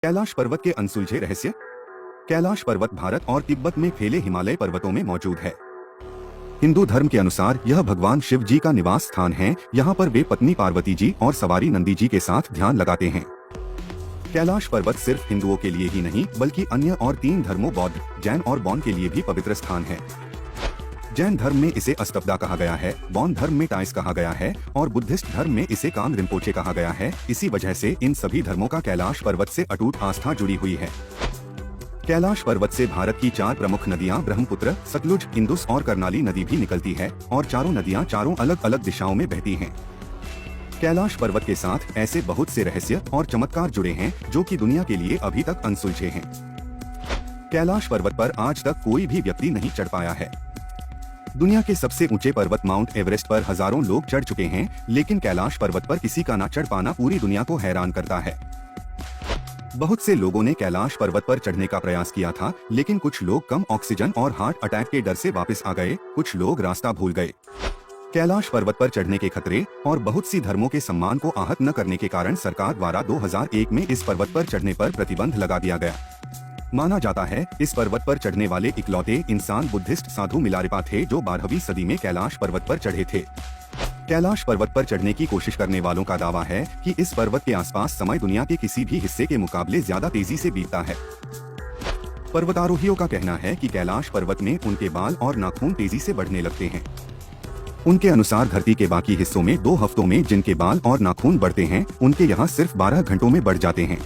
कैलाश पर्वत के अनसुलझे रहस्य। कैलाश पर्वत भारत और तिब्बत में फैले हिमालय पर्वतों में मौजूद है। हिंदू धर्म के अनुसार यह भगवान शिव जी का निवास स्थान है। यहाँ पर वे पत्नी पार्वती जी और सवारी नंदी जी के साथ ध्यान लगाते हैं। कैलाश पर्वत सिर्फ हिंदुओं के लिए ही नहीं बल्कि अन्य और 3 धर्मों बौद्ध, जैन और बौन के लिए भी पवित्र स्थान है। जैन धर्म में इसे अस्तपदा कहा गया है, बौन धर्म में टाइस कहा गया है और बुद्धिस्ट धर्म में इसे कान रिम्पोचे कहा गया है। इसी वजह से इन सभी धर्मों का कैलाश पर्वत से अटूट आस्था जुड़ी हुई है। कैलाश पर्वत से भारत की 4 प्रमुख नदियां ब्रह्मपुत्र, सतलुज, इंदुस और करनाली नदी भी निकलती है और चारों नदियां चारों अलग अलग दिशाओं में बहती हैं। कैलाश पर्वत के साथ ऐसे बहुत से रहस्य और चमत्कार जुड़े हैं जो कि दुनिया के लिए अभी तक अनसुलझे हैं। कैलाश पर्वत पर आज तक कोई भी व्यक्ति नहीं चढ़ पाया है। दुनिया के सबसे ऊंचे पर्वत माउंट एवरेस्ट पर हजारों लोग चढ़ चुके हैं, लेकिन कैलाश पर्वत पर किसी का न चढ़ पाना पूरी दुनिया को हैरान करता है। बहुत से लोगों ने कैलाश पर्वत पर चढ़ने का प्रयास किया था, लेकिन कुछ लोग कम ऑक्सीजन और हार्ट अटैक के डर से वापस आ गए, कुछ लोग रास्ता भूल गए। कैलाश पर्वत पर चढ़ने के खतरे और बहुत सी धर्मों के सम्मान को आहत न करने के कारण सरकार द्वारा 2001 में इस पर्वत पर चढ़ने पर प्रतिबंध लगा दिया गया। माना जाता है इस पर्वत पर चढ़ने वाले इकलौते इंसान बुद्धिस्ट साधु मिलारेपा थे जो 12वीं सदी में कैलाश पर्वत पर चढ़े थे। कैलाश पर्वत पर चढ़ने की कोशिश करने वालों का दावा है कि इस पर्वत के आसपास समय दुनिया के किसी भी हिस्से के मुकाबले ज्यादा तेजी से बीतता है। पर्वतारोहियों का कहना है कि कैलाश पर्वत में उनके बाल और नाखून तेजी से बढ़ने लगते हैं। उनके अनुसार धरती के बाकी हिस्सों में 2 हफ्तों में जिनके बाल और नाखून बढ़ते हैं, उनके यहाँ सिर्फ 12 घंटों में बढ़ जाते हैं।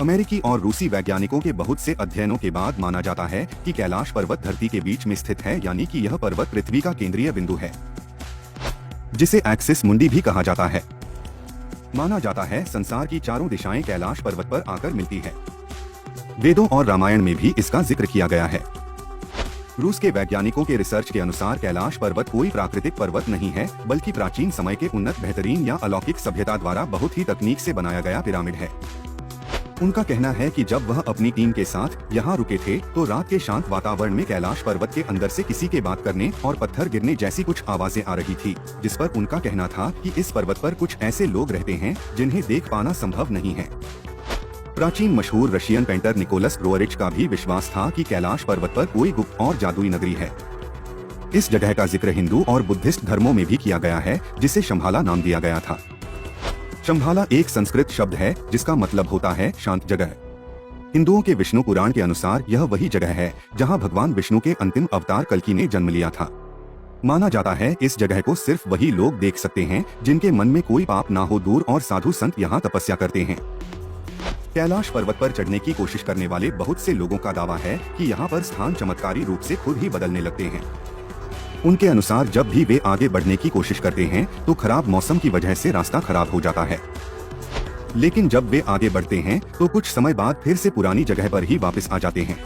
अमेरिकी और रूसी वैज्ञानिकों के बहुत से अध्ययनों के बाद माना जाता है कि कैलाश पर्वत धरती के बीच में स्थित है, यानी कि यह पर्वत पृथ्वी का केंद्रीय बिंदु है, जिसे एक्सिस मुंडी भी कहा जाता है। माना जाता है संसार की चारों दिशाएं कैलाश पर्वत पर आकर मिलती है। वेदों और रामायण में भी इसका जिक्र किया गया है। रूस के वैज्ञानिकों के रिसर्च के अनुसार कैलाश पर्वत कोई प्राकृतिक पर्वत नहीं है, बल्कि प्राचीन समय के उन्नत, बेहतरीन या अलौकिक सभ्यता द्वारा बहुत ही तकनीक से बनाया गया पिरामिड है। उनका कहना है कि जब वह अपनी टीम के साथ यहाँ रुके थे तो रात के शांत वातावरण में कैलाश पर्वत के अंदर से किसी के बात करने और पत्थर गिरने जैसी कुछ आवाजें आ रही थी, जिस पर उनका कहना था कि इस पर्वत पर कुछ ऐसे लोग रहते हैं जिन्हें देख पाना संभव नहीं है। प्राचीन मशहूर रशियन पेंटर निकोलस ब्रोअरिच का भी विश्वास था कि कैलाश पर्वत पर कोई गुप्त और जादुई नगरी है। इस जगह का जिक्र हिंदू और बुद्धिस्ट धर्मों में भी किया गया है, जिसे शंभाला नाम दिया गया था। शंभाला एक संस्कृत शब्द है जिसका मतलब होता है शांत जगह। हिंदुओं के विष्णु पुराण के अनुसार यह वही जगह है जहां भगवान विष्णु के अंतिम अवतार कल्कि ने जन्म लिया था। माना जाता है इस जगह को सिर्फ वही लोग देख सकते हैं जिनके मन में कोई पाप ना हो, दूर और साधु संत यहाँ तपस्या करते हैं। कैलाश पर्वत पर चढ़ने की कोशिश करने वाले बहुत से लोगों का दावा है कि यहाँ पर स्थान चमत्कारी रूप से खुद ही बदलने लगते हैं। उनके अनुसार जब भी वे आगे बढ़ने की कोशिश करते हैं तो खराब मौसम की वजह से रास्ता खराब हो जाता है, लेकिन जब वे आगे बढ़ते हैं तो कुछ समय बाद फिर से पुरानी जगह पर ही वापस आ जाते हैं।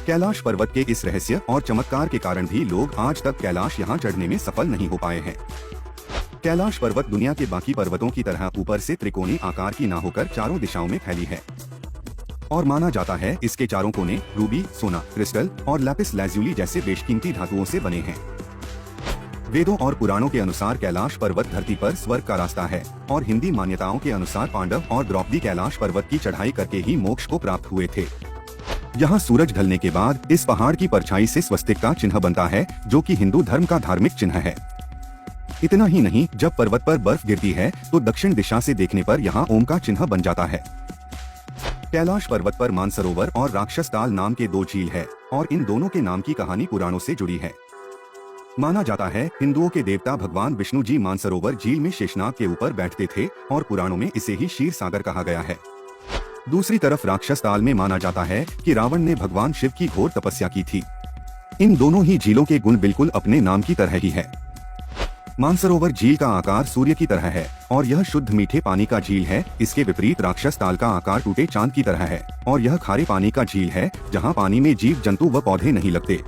कैलाश पर्वत के इस रहस्य और चमत्कार के कारण भी लोग आज तक कैलाश यहाँ चढ़ने में सफल नहीं हो पाए हैं। कैलाश पर्वत दुनिया के बाकी पर्वतों की तरह ऊपर से त्रिकोणीय आकार की न होकर चारों दिशाओं में फैली है और माना जाता है इसके चारों कोने रूबी, सोना, क्रिस्टल और लैपिस लैजुली जैसे बेशकीमती धातुओं से बने हैं। वेदों और पुराणों के अनुसार कैलाश पर्वत धरती पर स्वर्ग का रास्ता है और हिंदी मान्यताओं के अनुसार पांडव और द्रौपदी कैलाश पर्वत की चढ़ाई करके ही मोक्ष को प्राप्त हुए थे। यहाँ सूरज ढलने के बाद इस पहाड़ की परछाई से स्वस्तिक का चिन्ह बनता है, जो कि हिंदू धर्म का धार्मिक चिन्ह है। इतना ही नहीं, जब पर्वत पर बर्फ गिरती है तो दक्षिण दिशा से देखने पर यहाँ ओम का चिन्ह बन जाता है। कैलाश पर्वत पर मानसरोवर और राक्षस ताल नाम के 2 झील है और इन दोनों के नाम की कहानी पुराणों से जुड़ी है। माना जाता है हिंदुओं के देवता भगवान विष्णु जी मानसरोवर झील में शेषनाग के ऊपर बैठते थे और पुराणों में इसे ही क्षीर सागर कहा गया है। दूसरी तरफ राक्षस ताल में माना जाता है कि रावण ने भगवान शिव की घोर तपस्या की थी। इन दोनों ही झीलों के गुण बिल्कुल अपने नाम की तरह ही है। मानसरोवर झील का आकार सूर्य की तरह है और यह शुद्ध मीठे पानी का झील है। इसके विपरीत राक्षस ताल का आकार टूटे चांद की तरह है और यह खारे पानी का झील है, जहां पानी में जीव जंतु व पौधे नहीं लगते।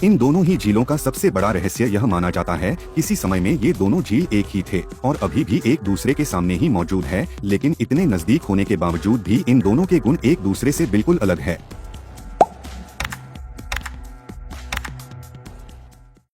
इन दोनों ही झीलों का सबसे बड़ा रहस्य यह माना जाता है किसी समय में ये दोनों झील एक ही थे और अभी भी एक दूसरे के सामने ही मौजूद है, लेकिन इतने नजदीक होने के बावजूद भी इन दोनों के गुण एक दूसरे से बिल्कुल अलग है।